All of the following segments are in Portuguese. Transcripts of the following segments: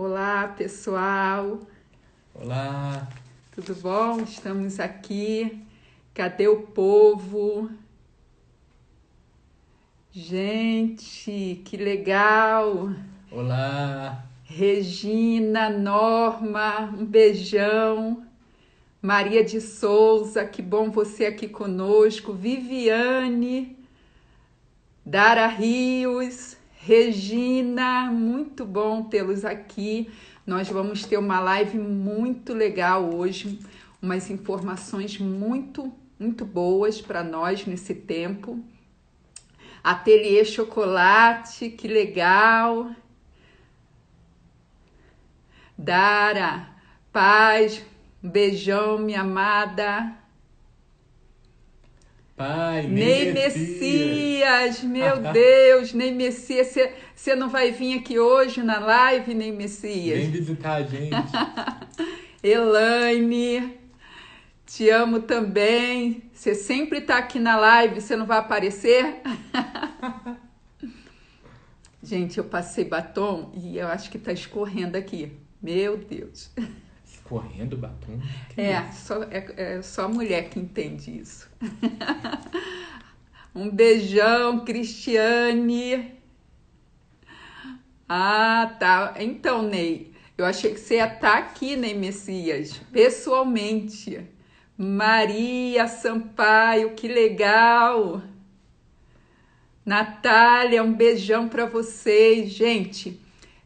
Olá, pessoal. Olá, Tudo bom? Estamos aqui. Cadê o povo? Gente, que legal. olá, Regina, Norma, um beijão. Maria de Souza, que bom você aqui conosco. Viviane, Dara Rios, Regina, muito bom tê-los aqui. Nós vamos ter uma live muito legal hoje, umas informações muito boas para nós nesse tempo. Ateliê Chocolate, que legal. Dara, paz, um beijão, minha amada. Pai, Ney Ney Messias. Messias, meu Deus, Ney Messias, você não vai vir aqui hoje na live, Ney Messias? Vem visitar a gente. Elaine, te amo também. Você sempre tá aqui na live, você não vai aparecer? Gente, eu passei batom e eu acho que tá escorrendo aqui. Meu Deus. Escorrendo batom? É só mulher que entende isso. Um beijão, Cristiane. Ah, tá. Então, Ney, eu achei que você ia estar aqui, Ney Messias, pessoalmente. Maria Sampaio, que legal. Natália, um beijão para vocês. Gente,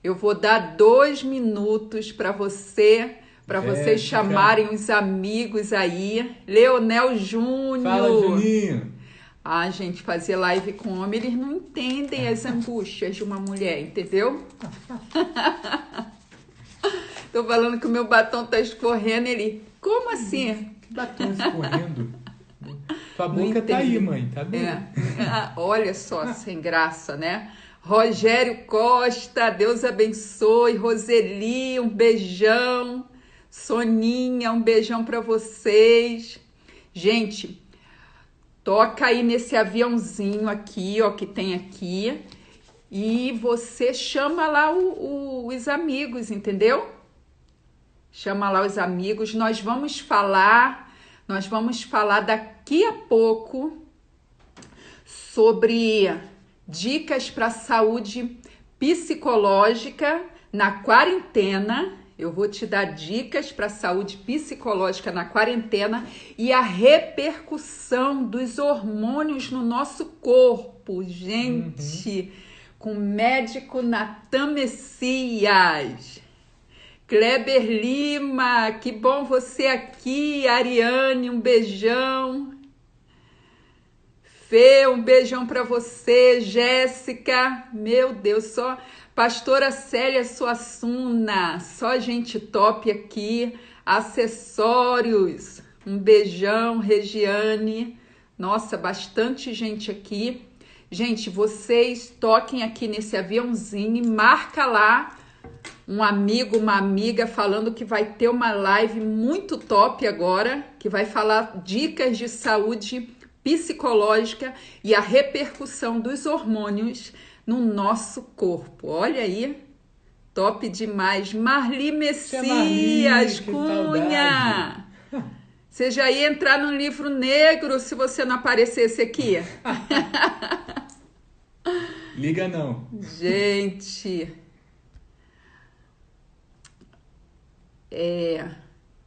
eu vou dar 2 minutos para vocês Jéssica. chamarem os amigos aí. Leonel Júnior. Fala, Juninho. Ah, gente, fazer live com homem, eles não entendem as angústias de uma mulher, entendeu? Tô falando que o meu batom tá escorrendo, ele... Como assim? Que batom escorrendo? Tua Não boca tá aí, entendo. mãe, tá bem? Olha só, sem graça, né? Rogério Costa, Deus abençoe. Roseli, um beijão. Soninha, um beijão pra vocês. Gente, toca aí nesse aviãozinho aqui, ó, que tem aqui. E você chama lá os amigos, entendeu? Chama lá os amigos. Nós vamos falar daqui a pouco sobre dicas para saúde psicológica na quarentena. Eu vou te dar dicas para saúde psicológica na quarentena e a repercussão dos hormônios no nosso corpo, gente, com o médico Natan Messias. Kleber Lima, que bom você aqui. Ariane, um beijão. Fê, um beijão para você. Jéssica, meu Deus, só Pastora Célia Suassuna, só gente top aqui. Acessórios, um beijão. Regiane, nossa, bastante gente aqui. Gente, vocês toquem aqui nesse aviãozinho e marca lá um amigo, uma amiga falando que vai ter uma live muito top agora, que vai falar dicas de saúde psicológica e a repercussão dos hormônios no nosso corpo. Olha aí, top demais. Marli Messias, Cunha. Você já ia entrar no livro negro se você não aparecesse aqui? Liga não. Gente...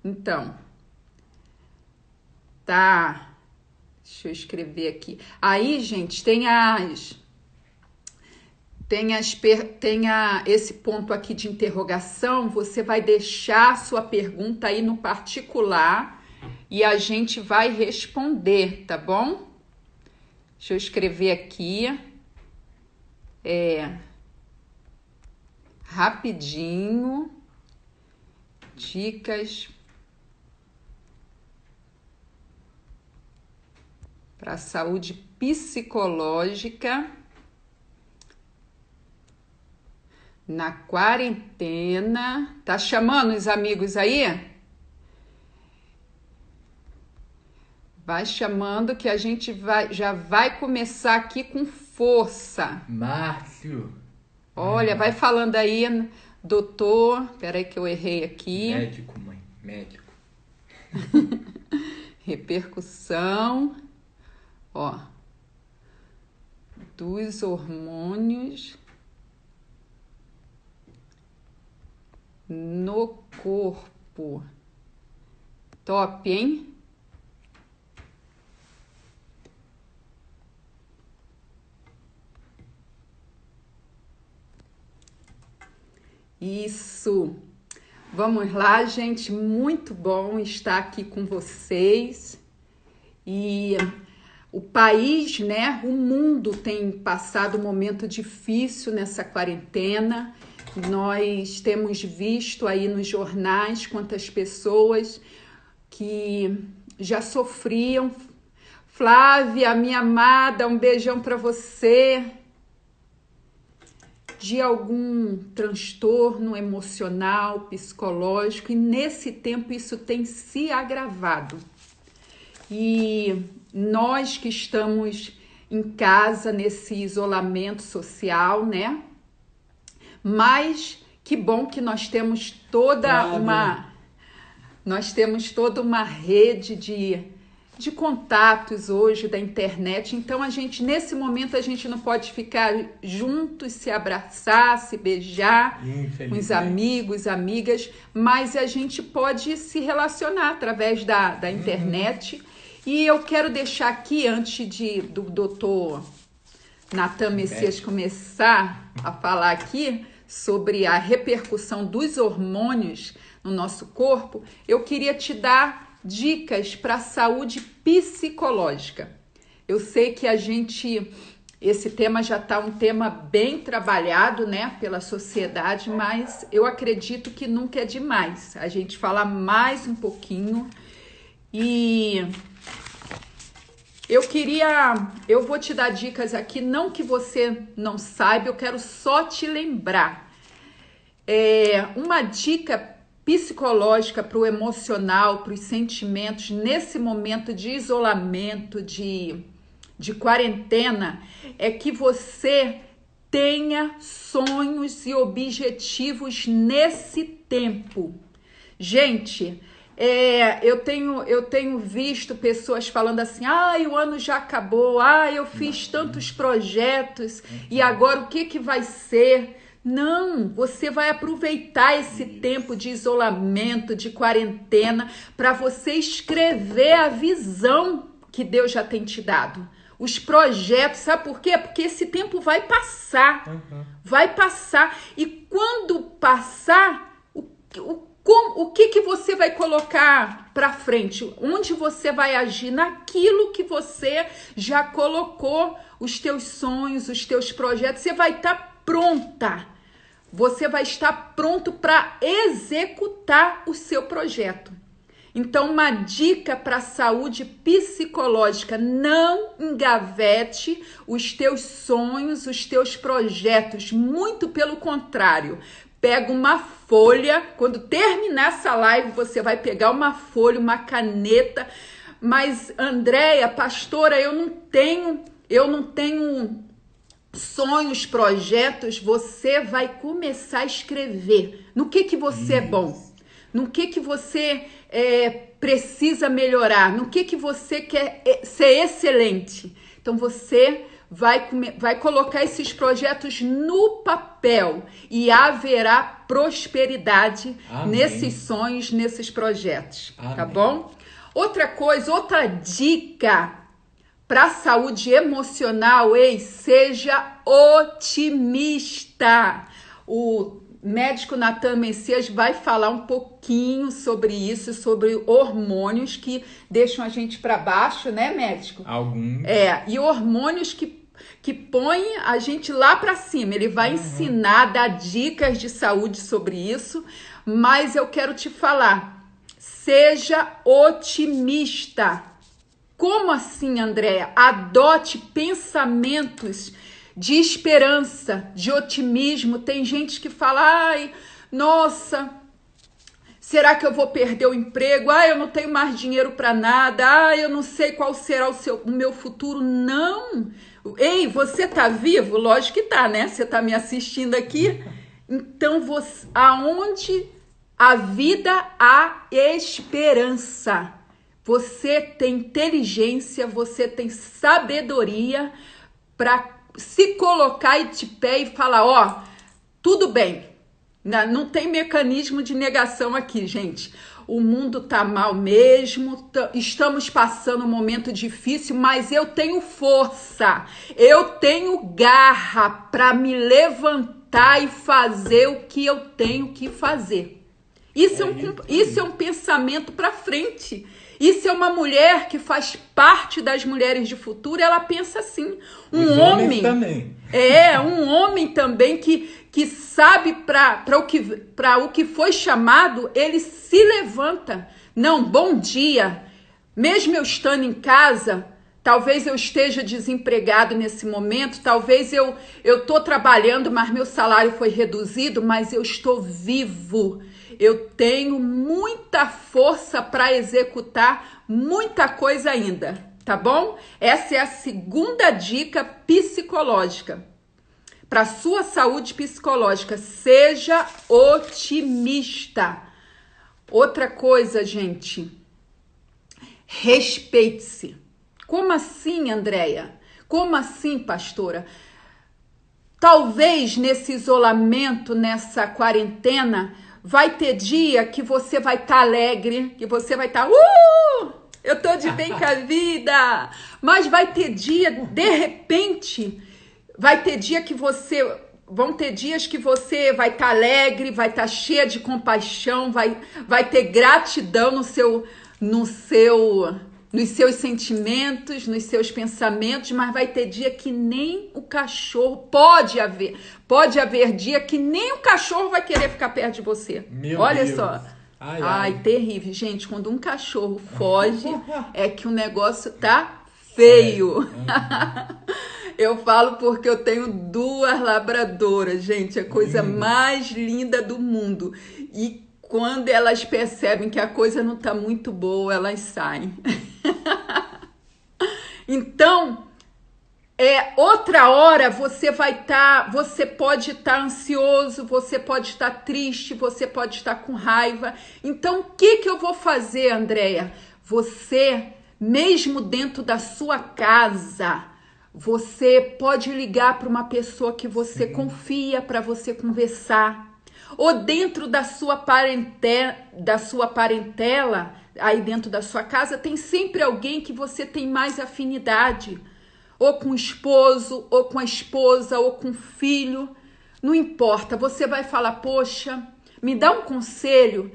Então, tá, deixa eu escrever aqui. Aí, gente, tem esse ponto aqui de interrogação, você vai deixar a sua pergunta aí no particular e a gente vai responder, tá bom? Deixa eu escrever aqui, rapidinho. Dicas para a saúde psicológica na quarentena. Tá chamando os amigos aí? Vai chamando que a gente já vai começar aqui com força. Márcio. Olha, vai falando aí, doutor. Peraí que eu errei aqui. Médico, mãe. Médico. Repercussão, ó, dos hormônios no corpo. Top, hein? Isso. Vamos lá, gente. Muito bom estar aqui com vocês. E o país, né? O mundo tem passado um momento difícil nessa quarentena. Nós temos visto aí nos jornais quantas pessoas que já sofriam. Flávia, minha amada, um beijão para você. De algum transtorno emocional, psicológico, e nesse tempo isso tem se agravado. E nós que estamos em casa nesse isolamento social, né? Mas que bom que nós temos toda uma rede de contatos hoje da internet. Então nesse momento a gente não pode ficar juntos, se abraçar, se beijar com os amigos, amigas, mas a gente pode se relacionar através da internet. E eu quero deixar aqui, antes do doutor Natan Messias começar a falar aqui sobre a repercussão dos hormônios no nosso corpo, eu queria te dar dicas para a saúde psicológica. Eu sei que esse tema já está um tema bem trabalhado, né, pela sociedade, mas eu acredito que nunca é demais a gente falar mais um pouquinho. E eu vou te dar dicas aqui, não que você não saiba, eu quero só te lembrar. Uma dica psicológica para o emocional, para os sentimentos, nesse momento de isolamento, de quarentena, é que você tenha sonhos e objetivos nesse tempo. Gente, eu tenho visto pessoas falando assim, o ano já acabou, eu fiz tantos projetos e agora o que vai ser? Não, você vai aproveitar esse tempo de isolamento, de quarentena, para você escrever a visão que Deus já tem te dado. Os projetos, sabe por quê? Porque esse tempo vai passar, vai passar. E quando passar, o que você vai colocar para frente? Onde você vai agir? Naquilo que você já colocou, os teus sonhos, os teus projetos, você vai estar pronta. Você vai estar pronto para executar o seu projeto. Então, uma dica para a saúde psicológica: não engavete os teus sonhos, os teus projetos. Muito pelo contrário. Pega uma folha, quando terminar essa live, você vai pegar uma folha, uma caneta. Mas, Andréia, pastora, eu não tenho sonhos, projetos. Você vai começar a escrever no que você é bom, no que você precisa melhorar, no que você quer ser excelente. Então você vai colocar esses projetos no papel e haverá prosperidade nesses sonhos, nesses projetos. Amém. Tá bom? Outra dica para a saúde emocional, seja otimista. O médico Natan Messias vai falar um pouquinho sobre isso, sobre hormônios que deixam a gente para baixo, né, médico? Alguns. E hormônios que põem a gente lá para cima. Ele vai ensinar, dar dicas de saúde sobre isso, mas eu quero te falar, seja otimista. Como assim, Andréia? Adote pensamentos de esperança, de otimismo. Tem gente que fala, nossa, será que eu vou perder o emprego? Eu não tenho mais dinheiro para nada. Eu não sei qual será o meu futuro. Não, Ei, você tá vivo? Lógico que tá, né? Você tá me assistindo aqui. Então, aonde a vida há esperança. Você tem inteligência, você tem sabedoria para se colocar de pé e falar, ó, tudo bem. Não tem mecanismo de negação aqui, gente. O mundo tá mal mesmo, estamos passando um momento difícil, mas eu tenho força, eu tenho garra para me levantar e fazer o que eu tenho que fazer. Isso é um pensamento para frente. Isso é uma mulher que faz parte das mulheres de futuro, ela pensa assim. Os homens também. Um homem também que sabe para o que foi chamado, ele se levanta. Não, bom dia. Mesmo eu estando em casa, talvez eu esteja desempregado nesse momento, talvez eu estou trabalhando, mas meu salário foi reduzido, mas eu estou vivo. Eu tenho muita força para executar muita coisa ainda, tá bom? Essa é a segunda dica psicológica. Para sua saúde psicológica, seja otimista. Outra coisa, gente, respeite-se. Como assim, Andréia? Como assim, pastora? Talvez nesse isolamento, nessa quarentena, vai ter dia que você vai estar alegre, que você vai estar, eu tô de bem com a vida. Mas vai ter dia, de repente, vão ter dias que você vai estar alegre, vai estar cheia de compaixão, vai ter gratidão nos seus sentimentos, nos seus pensamentos, mas vai ter dia que nem o cachorro, pode haver dia que nem o cachorro vai querer ficar perto de você. Olha Deus. Só. Ai, terrível. Gente, quando um cachorro foge, é que o negócio tá feio. Eu falo porque eu tenho 2 labradoras, gente, a coisa mais linda do mundo. E quando elas percebem que a coisa não tá muito boa, elas saem. Então, outra hora você pode estar ansioso, você pode estar triste, você pode estar com raiva. Então, o que eu vou fazer, Andréia? Você, mesmo dentro da sua casa, você pode ligar para uma pessoa que você confia para você conversar. Ou dentro da sua parentela, aí dentro da sua casa, tem sempre alguém que você tem mais afinidade. Ou com o esposo, ou com a esposa, ou com o filho. Não importa, você vai falar, poxa, me dá um conselho,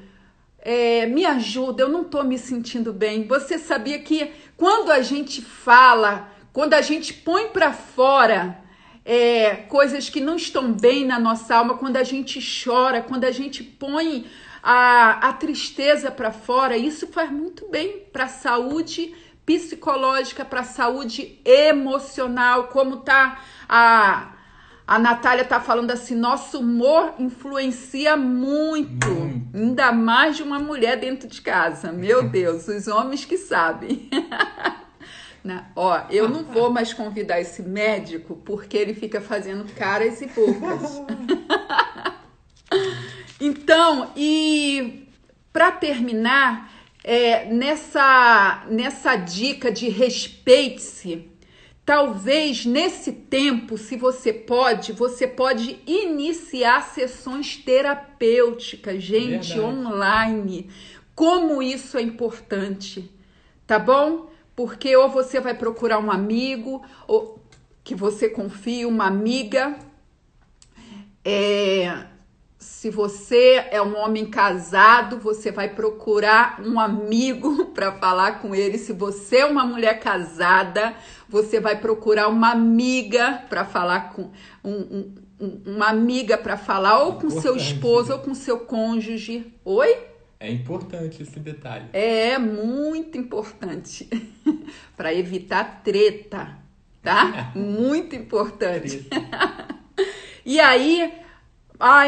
me ajuda, eu não estou me sentindo bem. Você sabia que quando a gente fala, quando a gente põe para fora coisas que não estão bem na nossa alma, quando a gente chora, quando a gente põe a tristeza para fora, isso faz muito bem para a saúde psicológica, para a saúde emocional, como tá a Natália tá falando assim, nosso humor influencia muito, ainda mais de uma mulher dentro de casa, meu Deus, os homens que sabem. Eu não vou mais convidar esse médico porque ele fica fazendo caras e bocas. Então, e para terminar, nessa dica de respeite-se, talvez nesse tempo, se você pode iniciar sessões terapêuticas, gente, online. Como isso é importante, tá bom? Porque ou você vai procurar um amigo, ou que você confie, uma amiga. Se você é um homem casado, você vai procurar um amigo para falar com ele. Se você é uma mulher casada, você vai procurar uma amiga para falar com uma amiga para falar ou com seu esposo ou com seu cônjuge. Oi? É importante esse detalhe. É muito importante para evitar treta, tá? Muito importante. E aí,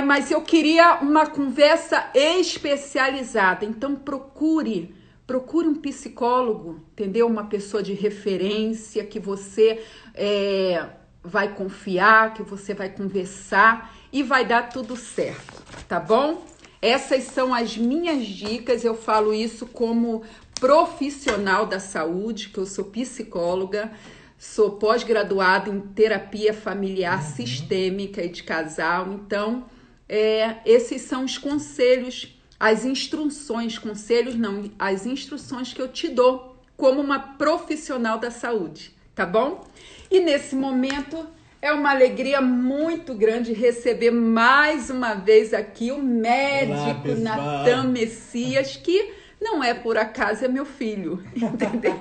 mas eu queria uma conversa especializada. Então procure procure um psicólogo, entendeu? Uma pessoa de referência que você vai confiar, que você vai conversar e vai dar tudo certo, tá bom? Essas são as minhas dicas, eu falo isso como profissional da saúde, que eu sou psicóloga, sou pós-graduada em terapia familiar sistêmica e de casal, então esses são os conselhos, as instruções, conselhos não, as instruções que eu te dou como uma profissional da saúde, tá bom? E nesse momento é uma alegria muito grande receber mais uma vez aqui o médico Natan Messias, que não é por acaso, é meu filho, entendeu?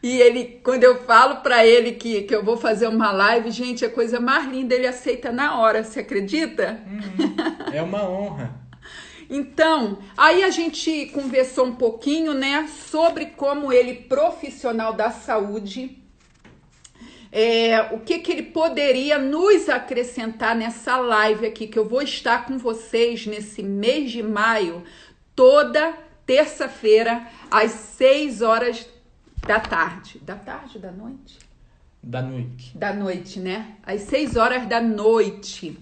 E ele, quando eu falo para ele que eu vou fazer uma live, gente, a coisa mais linda, ele aceita na hora, você acredita? É uma honra. Então, aí a gente conversou um pouquinho, né, sobre como ele, profissional da saúde, o que ele poderia nos acrescentar nessa live aqui, que eu vou estar com vocês nesse mês de maio, toda terça-feira, às 6 horas da tarde. Da tarde ou da noite? Da noite. Da noite, né? Às 6 horas da noite.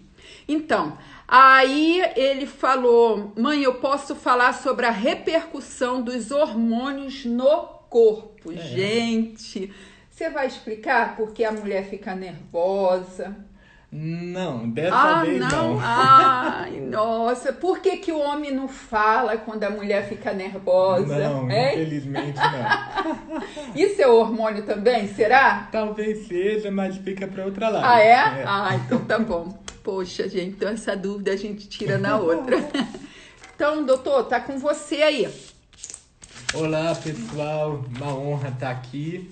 Então, aí ele falou, mãe, eu posso falar sobre a repercussão dos hormônios no corpo. Gente, você vai explicar por que a mulher fica nervosa? Não, dessa vez não. Ai, nossa, por que o homem não fala quando a mulher fica nervosa? Não, infelizmente não. Isso é hormônio também, será? Talvez seja, mas fica para outra live. Ah, é? Ah, então tá bom. Poxa, gente, então essa dúvida a gente tira na outra. Então, doutor, tá com você aí. Olá, pessoal. Uma honra estar aqui.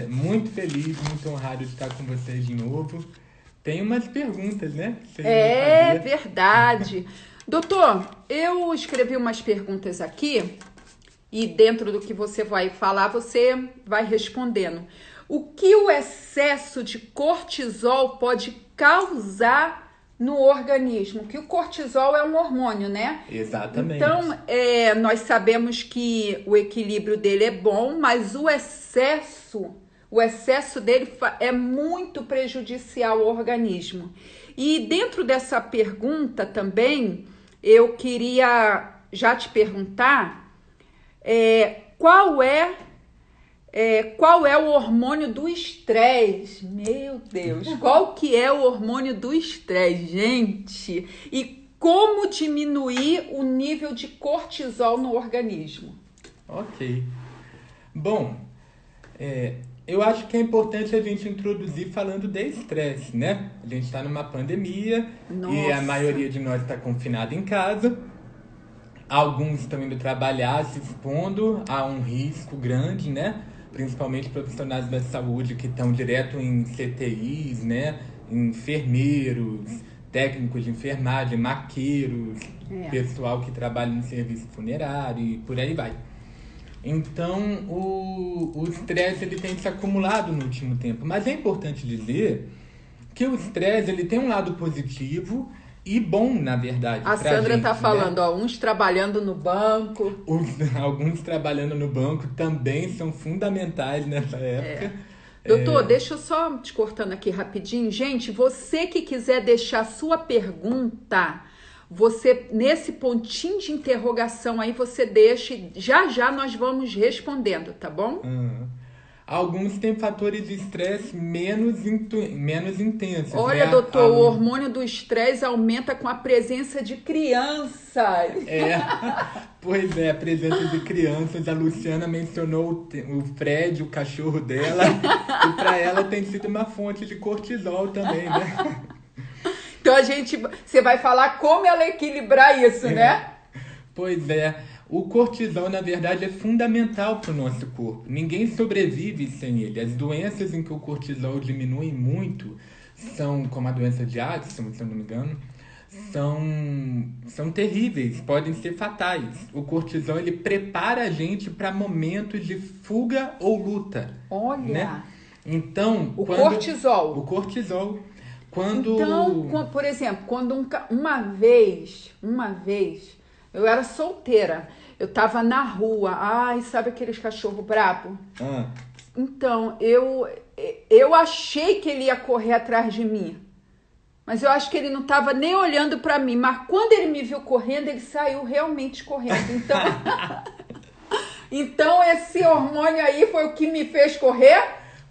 Muito feliz, muito honrado de estar com vocês de novo. Tem umas perguntas, né? É verdade. Doutor, eu escrevi umas perguntas aqui e dentro do que você vai falar, você vai respondendo. O que o excesso de cortisol pode causar no organismo? Que o cortisol é um hormônio, né? Exatamente. Então, nós sabemos que o equilíbrio dele é bom, mas o excesso dele é muito prejudicial ao organismo. E dentro dessa pergunta também, eu queria já te perguntar qual é o hormônio do estresse? Meu Deus, qual que é o hormônio do estresse, gente? E como diminuir o nível de cortisol no organismo? Ok. Bom, eu acho que é importante a gente introduzir falando de estresse, né? A gente está numa pandemia. Nossa. E a maioria de nós está confinado em casa. Alguns estão indo trabalhar, se expondo a um risco grande, né? Principalmente profissionais da saúde que estão direto em CTIs, né? Enfermeiros, técnicos de enfermagem, maqueiros, pessoal que trabalha no serviço funerário e por aí vai. Então, o estresse ele tem se acumulado no último tempo. Mas é importante dizer que o estresse ele tem um lado positivo e bom, na verdade. A Sandra está falando, né? Uns trabalhando no banco. Alguns trabalhando no banco também são fundamentais nessa época. Doutor, deixa eu só te cortando aqui rapidinho. Gente, você que quiser deixar sua pergunta, você, nesse pontinho de interrogação aí, você deixa e já nós vamos respondendo, tá bom? Alguns têm fatores de estresse menos intensos. Olha, né? doutor, o hormônio do estresse aumenta com a presença de crianças. Pois é, a presença de crianças. A Luciana mencionou o Fred, o cachorro dela, e para ela tem sido uma fonte de cortisol também, né? Então você vai falar como ela equilibrar isso, né? Pois é. O cortisol, na verdade, é fundamental para o nosso corpo. Ninguém sobrevive sem ele. As doenças em que o cortisol diminui muito são, como a doença de Addison, se eu não me engano, são terríveis, podem ser fatais. O cortisol, ele prepara a gente para momentos de fuga ou luta. Olha! Né? Então, O cortisol. Então, por exemplo, quando uma vez, eu era solteira Eu tava na rua. Ai, sabe aqueles cachorro brabo? Ah. Então, eu achei que ele ia correr atrás de mim. Mas eu acho que ele não estava nem olhando para mim. Mas quando ele me viu correndo, ele saiu realmente correndo. Então, então esse hormônio aí foi o que me fez correr?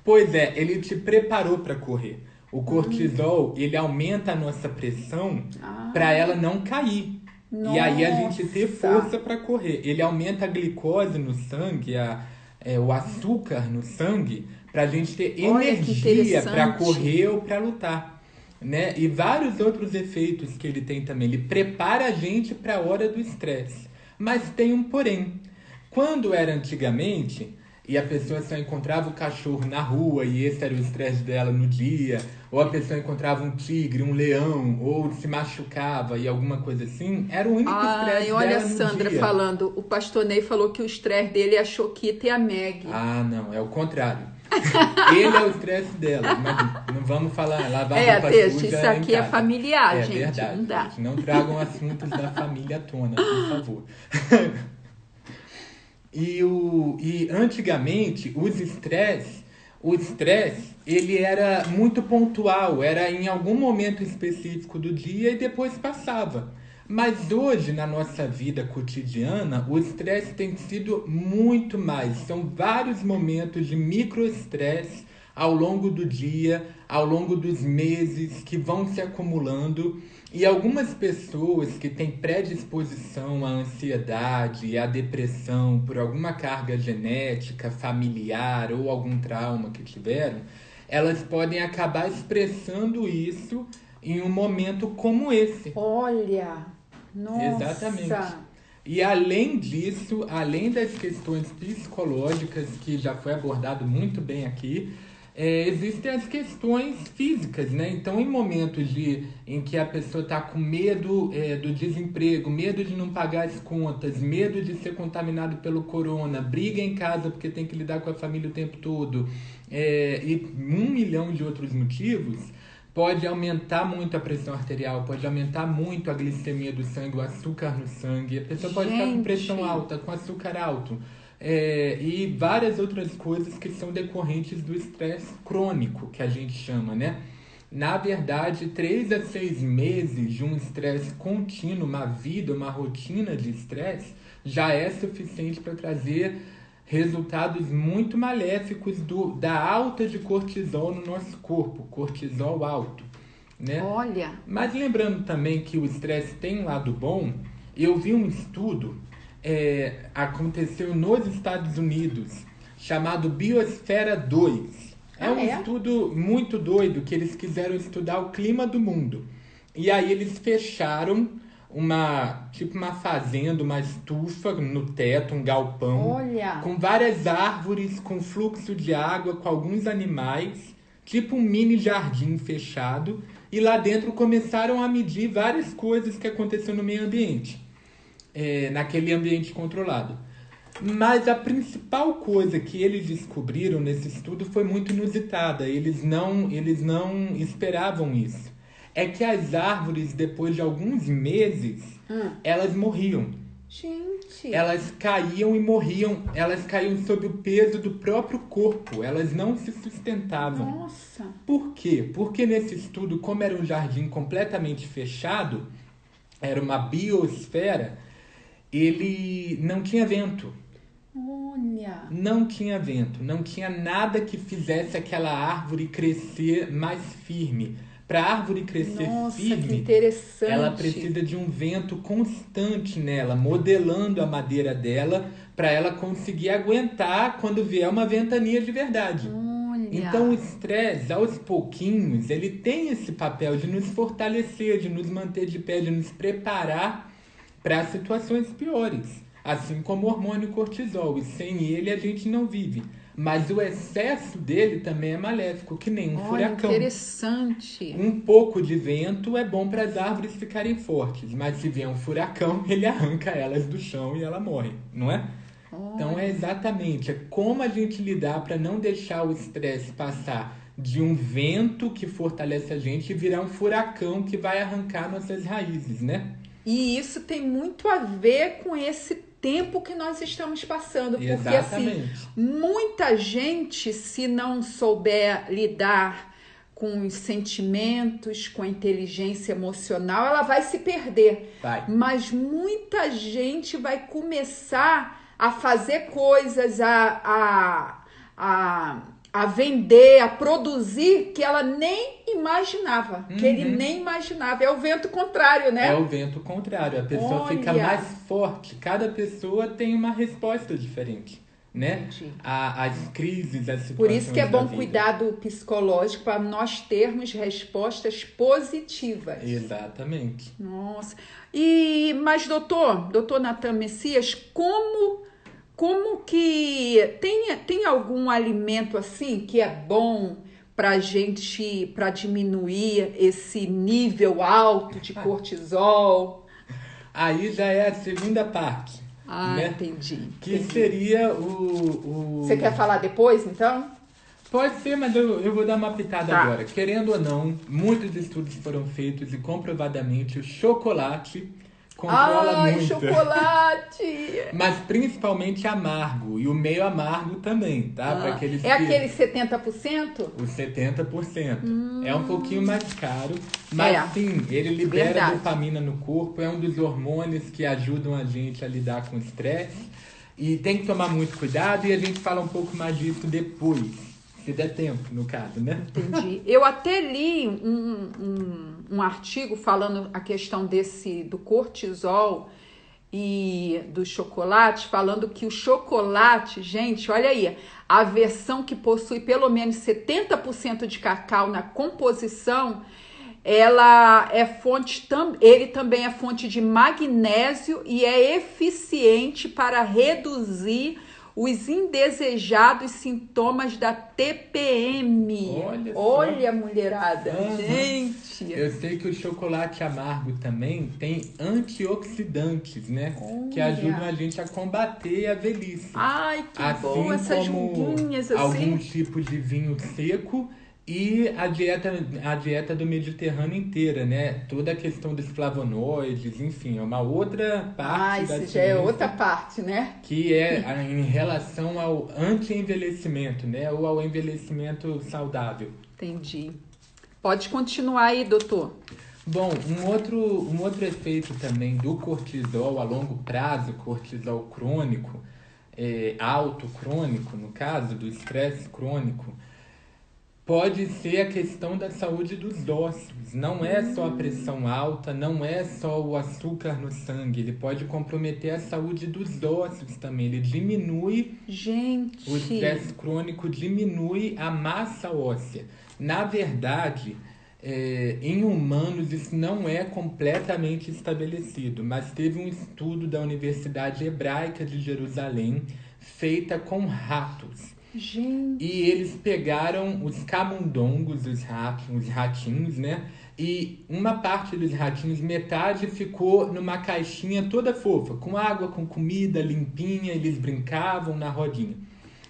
Pois é, ele te preparou para correr. O cortisol, ele aumenta a nossa pressão para ela não cair. Nossa. E aí a gente ter força para correr. Ele aumenta a glicose no sangue, o açúcar no sangue, para a gente ter energia para correr ou para lutar. Né? E vários outros efeitos que ele tem também. Ele prepara a gente para a hora do estresse. Mas tem um porém. Quando era antigamente, e a pessoa só encontrava o cachorro na rua e esse era o estresse dela no dia, ou a pessoa encontrava um tigre, um leão, ou se machucava e alguma coisa assim, era o único estresse dela olha no a Sandra dia. falando, o pastor Ney falou que o estresse dele é a Choquita e a Meg. Ah, não, é o contrário. Ele é o estresse dela, mas não vamos falar, lavar roupa suja isso aqui é familiar, gente, verdade, não dá. Gente, não tragam assuntos da família à tona, por favor. E antigamente, o estresse, ele era muito pontual, era em algum momento específico do dia e depois passava. Mas hoje, na nossa vida cotidiana, o estresse tem sido muito mais. São vários momentos de microestresse ao longo do dia, ao longo dos meses, que vão se acumulando. E algumas pessoas que têm predisposição à ansiedade e à depressão por alguma carga genética, familiar ou algum trauma que tiveram, elas podem acabar expressando isso em um momento como esse. Olha, nossa! Exatamente. E além disso, além das questões psicológicas, que já foi abordado muito bem aqui, existem as questões físicas, né? Então, em momentos em que a pessoa está com medo do desemprego, medo de não pagar as contas, medo de ser contaminado pelo corona, briga em casa porque tem que lidar com a família o tempo todo, e 1 milhão de outros motivos, pode aumentar muito a pressão arterial, pode aumentar muito a glicemia do sangue, o açúcar no sangue. A pessoa pode ficar com pressão alta, com açúcar alto. E várias outras coisas que são decorrentes do estresse crônico, que a gente chama, né? Na verdade, 3 a 6 meses de um estresse contínuo, uma vida, uma rotina de estresse, já é suficiente para trazer resultados muito maléficos da alta de cortisol no nosso corpo, cortisol alto, né? Olha! Mas lembrando também que o estresse tem um lado bom, eu vi um estudo, aconteceu nos Estados Unidos, chamado Biosfera 2. É um estudo muito doido, que eles quiseram estudar o clima do mundo. E aí eles fecharam uma fazenda, uma estufa no teto, um galpão. Olha! Com várias árvores, com fluxo de água, com alguns animais, tipo um mini jardim fechado. E lá dentro começaram a medir várias coisas que aconteceram no meio ambiente, naquele ambiente controlado. Mas a principal coisa que eles descobriram nesse estudo foi muito inusitada. Eles não esperavam isso. É que as árvores, depois de alguns meses, elas morriam. Gente! Elas caíam e morriam. Elas caíam sob o peso do próprio corpo. Elas não se sustentavam. Nossa! Por quê? Porque nesse estudo, como era um jardim completamente fechado, era uma biosfera, ele não tinha vento. Olha! Não tinha vento, não tinha nada que fizesse aquela árvore crescer mais firme. Para a árvore crescer firme, que interessante. Ela precisa de um vento constante nela, modelando a madeira dela, para ela conseguir aguentar quando vier uma ventania de verdade. Olha. Então o estresse, aos pouquinhos, ele tem esse papel de nos fortalecer, de nos manter de pé, de nos preparar para situações piores. Assim como o hormônio cortisol, e sem ele a gente não vive. Mas o excesso dele também é maléfico, que nem um furacão. Interessante. Um pouco de vento é bom para as árvores ficarem fortes, mas se vier um furacão, ele arranca elas do chão e ela morre, não é? Então é exatamente como a gente lidar para não deixar o estresse passar de um vento que fortalece a gente e virar um furacão que vai arrancar nossas raízes, né? E isso tem muito a ver com esse tempo que nós estamos passando. Porque, Exatamente. assim, muita gente, se não souber lidar com os sentimentos, com a inteligência emocional, ela vai se perder. Vai. Mas muita gente vai começar a fazer coisas, a vender, a produzir, que ela nem imaginava, que ele nem imaginava. É o vento contrário, né? É o vento contrário. A pessoa fica mais forte. Cada pessoa tem uma resposta diferente, né? As crises, as situações. Por isso que é bom da cuidar do psicológico, para nós termos respostas positivas. Exatamente. Nossa. Mas, doutor Natan Messias, como que tem algum alimento assim que é bom para gente, para diminuir esse nível alto de cortisol? Aí já é a segunda parte. Né? Entendi. Que seria o... Você quer falar depois, então? Pode ser, mas eu vou dar uma pitada agora. Querendo ou não, muitos estudos foram feitos e comprovadamente o chocolate controla muito. Chocolate! Mas principalmente amargo. E o meio amargo também, tá? Pra aqueles aquele 70%? O 70%. É um pouquinho mais caro, mas sim, ele libera dopamina no corpo, é um dos hormônios que ajudam a gente a lidar com o estresse. E tem que tomar muito cuidado e a gente fala um pouco mais disso depois. Se der tempo, no caso, né? Entendi. Eu até li um artigo falando a questão do cortisol e do chocolate, falando que o chocolate, gente, olha aí, a versão que possui pelo menos 70% de cacau na composição, ele também é fonte de magnésio e é eficiente para reduzir os indesejados sintomas da TPM. Olha mulherada, gente. Eu sei que o chocolate amargo também tem antioxidantes, né? Que ajudam a gente a combater a velhice. Ai, que assim bom, essas ruguinhas assim. Algum tipo de vinho seco e a dieta do Mediterrâneo inteira, né? Toda a questão dos flavonoides, enfim, é uma outra parte da ciência. Já é outra parte, né? Que é em relação ao anti-envelhecimento, né? Ou ao envelhecimento saudável. Entendi. Pode continuar aí, doutor. Bom, um outro efeito também do cortisol a longo prazo, cortisol crônico, alto crônico, no caso, do estresse crônico, pode ser a questão da saúde dos ossos. Não é só a pressão alta, não é só o açúcar no sangue. Ele pode comprometer a saúde dos ossos também. Ele diminui... Gente! O estresse crônico diminui a massa óssea. Na verdade, em humanos isso não é completamente estabelecido, mas teve um estudo da Universidade Hebraica de Jerusalém, feita com ratos. Gente. E eles pegaram os camundongos, os ratinhos, né? E uma parte dos ratinhos, metade ficou numa caixinha toda fofa, com água, com comida, limpinha, eles brincavam na rodinha.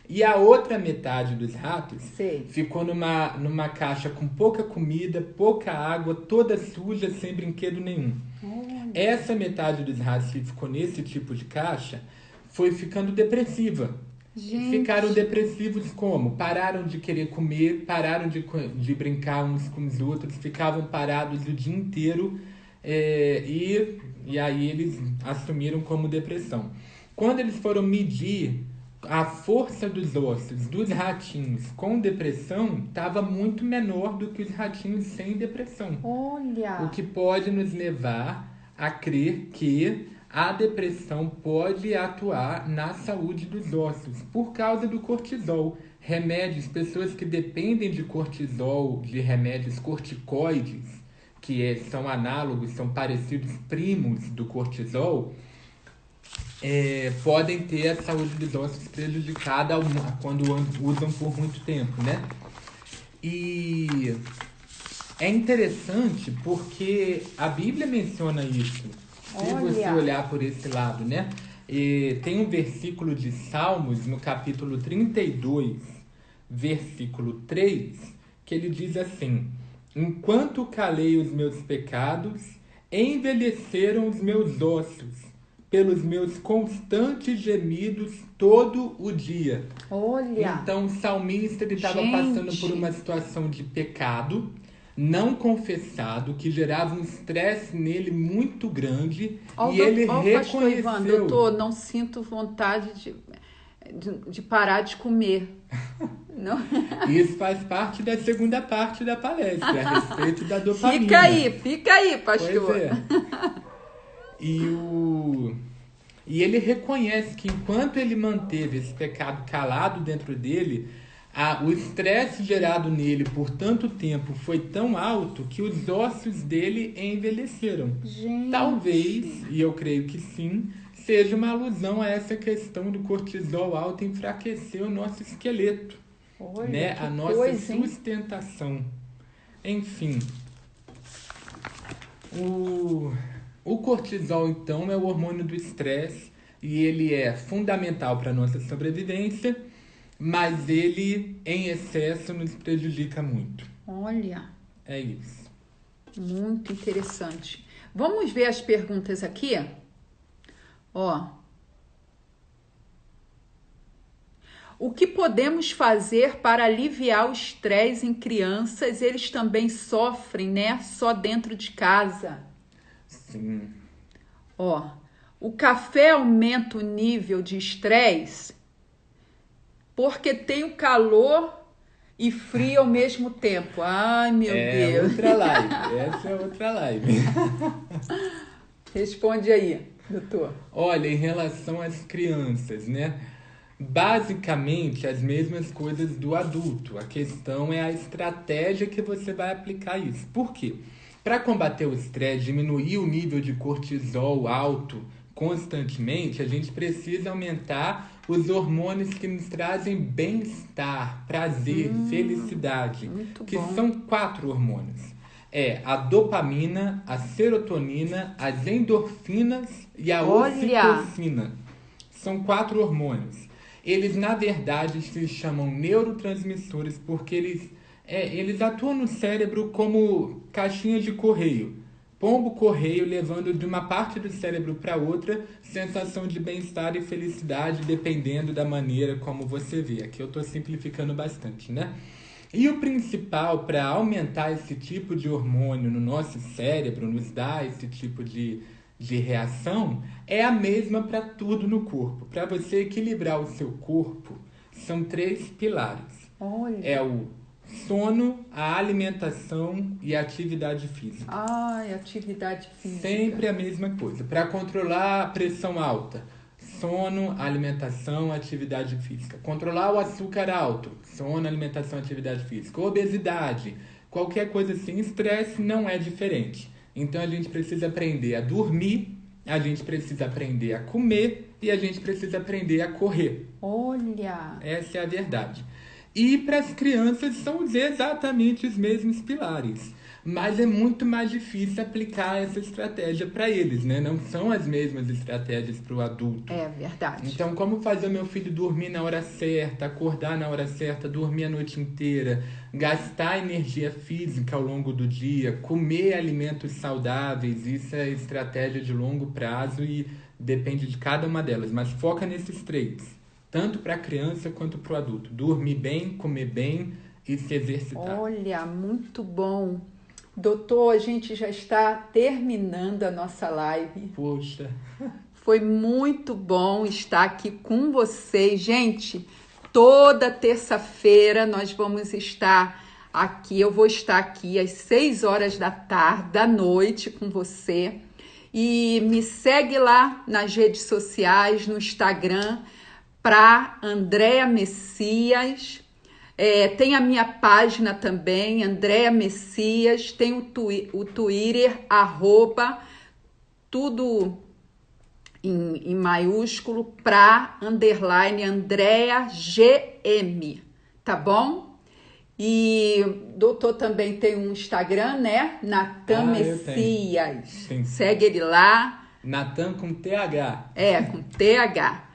E a outra metade dos ratos ficou numa caixa com pouca comida, pouca água, toda suja, sem brinquedo nenhum. Essa metade dos ratos que ficou nesse tipo de caixa foi ficando depressiva. Gente. Ficaram depressivos como? Pararam de querer comer, pararam de brincar uns com os outros, ficavam parados o dia inteiro e aí eles assumiram como depressão. Quando eles foram medir a força dos ossos dos ratinhos com depressão, estava muito menor do que os ratinhos sem depressão. Olha! O que pode nos levar a crer que a depressão pode atuar na saúde dos ossos por causa do cortisol. Remédios, pessoas que dependem de cortisol, de remédios corticoides, que são análogos, são parecidos, primos do cortisol, podem ter a saúde dos ossos prejudicada quando usam por muito tempo, né? E é interessante porque a Bíblia menciona isso. Se você olhar por esse lado, né? E tem um versículo de Salmos, no capítulo 32, versículo 3, que ele diz assim: enquanto calei os meus pecados, envelheceram os meus ossos pelos meus constantes gemidos todo o dia. Olha! Então o salmista estava passando por uma situação de pecado não confessado, que gerava um estresse nele muito grande, e ele reconheceu... Pastor Ivan, doutor, não sinto vontade de parar de comer. Não. Isso faz parte da segunda parte da palestra, a respeito da dopamina. Fica aí, pastor. Pois é. E ele reconhece que enquanto ele manteve esse pecado calado dentro dele, o estresse gerado nele por tanto tempo foi tão alto que os ossos dele envelheceram. Gente. Talvez, e eu creio que sim, seja uma alusão a essa questão do cortisol alto enfraquecer o nosso esqueleto. Olha, né? A nossa coisa, sustentação. Enfim. O cortisol, então, é o hormônio do estresse e ele é fundamental para a nossa sobrevivência, mas ele, em excesso, nos prejudica muito. Olha. É isso. Muito interessante. Vamos ver as perguntas aqui? Ó. O que podemos fazer para aliviar o estresse em crianças? Eles também sofrem, né? Só dentro de casa. Sim. Ó, o café aumenta o nível de estresse porque tem o calor e frio ao mesmo tempo. Ai, meu Deus. Outra live. Essa é outra live. Responde aí, doutor. Olha, em relação às crianças, né? Basicamente, as mesmas coisas do adulto. A questão é a estratégia que você vai aplicar isso. Por quê? Para combater o estresse, diminuir o nível de cortisol alto constantemente, a gente precisa aumentar os hormônios que nos trazem bem-estar, prazer, felicidade, que bom. são 4 hormônios. É a dopamina, a serotonina, as endorfinas e a ocitocina. São 4 hormônios. Eles, na verdade, se chamam neurotransmissores porque eles atuam no cérebro como caixinhas de correio. Pombo-correio levando de uma parte do cérebro para outra sensação de bem-estar e felicidade, dependendo da maneira como você vê. Aqui eu estou simplificando bastante, né? E o principal para aumentar esse tipo de hormônio no nosso cérebro, nos dar esse tipo de reação, é a mesma para tudo no corpo. Para você equilibrar o seu corpo, são 3 pilares. Olha. É o sono, a alimentação e a atividade física. Ai, atividade física. Sempre a mesma coisa. Para controlar a pressão alta, sono, alimentação, atividade física. Controlar o açúcar alto, sono, alimentação, atividade física. Obesidade, qualquer coisa assim, estresse não é diferente. Então a gente precisa aprender a dormir, a gente precisa aprender a comer e a gente precisa aprender a correr. Olha! Essa é a verdade. E para as crianças são exatamente os mesmos pilares. Mas é muito mais difícil aplicar essa estratégia para eles, né? Não são as mesmas estratégias para o adulto. É verdade. Então, como fazer meu filho dormir na hora certa, acordar na hora certa, dormir a noite inteira, gastar energia física ao longo do dia, comer alimentos saudáveis, isso é estratégia de longo prazo e depende de cada uma delas. Mas foca nesses 3, tanto para a criança quanto para o adulto. Dormir bem, comer bem e se exercitar. Olha, muito bom. Doutor, a gente já está terminando a nossa live. Poxa. Foi muito bom estar aqui com vocês. Gente, toda terça-feira nós vamos estar aqui. Eu vou estar aqui às 6 horas da noite com você. E me segue lá nas redes sociais, no Instagram, para Andréa Messias. Tem a minha página também, Andréa Messias, tem o Twitter, tudo em maiúsculo, _Andréa GM, tá bom? E doutor também tem um Instagram, né? Natan Messias. Segue ele lá. Natan com TH. Com TH.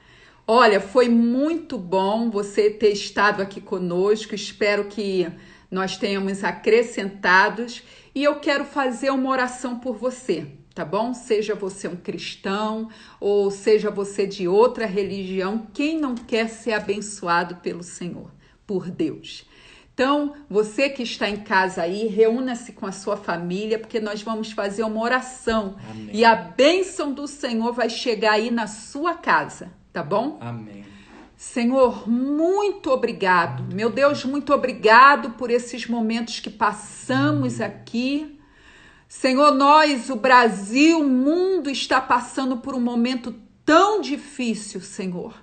Olha, foi muito bom você ter estado aqui conosco. Espero que nós tenhamos acrescentados. E eu quero fazer uma oração por você, tá bom? Seja você um cristão ou seja você de outra religião, quem não quer ser abençoado pelo Senhor, por Deus? Então, você que está em casa aí, reúna-se com a sua família, porque nós vamos fazer uma oração. Amém. E a bênção do Senhor vai chegar aí na sua casa, tá bom? Amém. Senhor, muito obrigado. Meu Deus, muito obrigado por esses momentos que passamos aqui. Senhor, nós, o Brasil, o mundo está passando por um momento tão difícil, Senhor.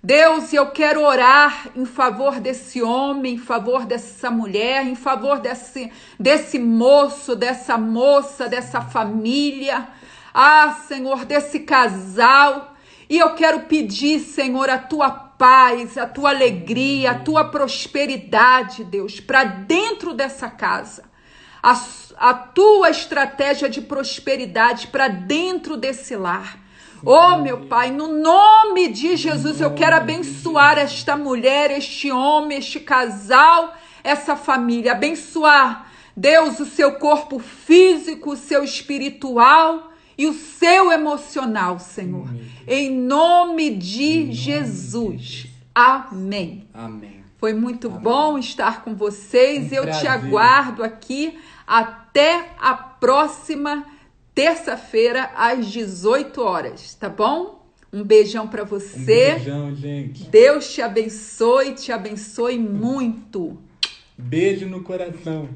Deus, eu quero orar em favor desse homem, em favor dessa mulher, em favor desse moço, dessa moça, dessa família. Ah, Senhor, desse casal. E eu quero pedir, Senhor, a tua paz, a tua alegria, a tua prosperidade, Deus, para dentro dessa casa. A tua estratégia de prosperidade para dentro desse lar. Oh, meu Pai, no nome de Jesus, eu quero abençoar esta mulher, este homem, este casal, essa família. Abençoar, Deus, o seu corpo físico, o seu espiritual e o seu emocional, Senhor. Em nome de Jesus. Amém. Amém. Foi muito bom estar com vocês. Eu te aguardo aqui até a próxima terça-feira, às 18 horas, tá bom? Um beijão para você. Um beijão, gente. Deus te abençoe muito. Beijo no coração.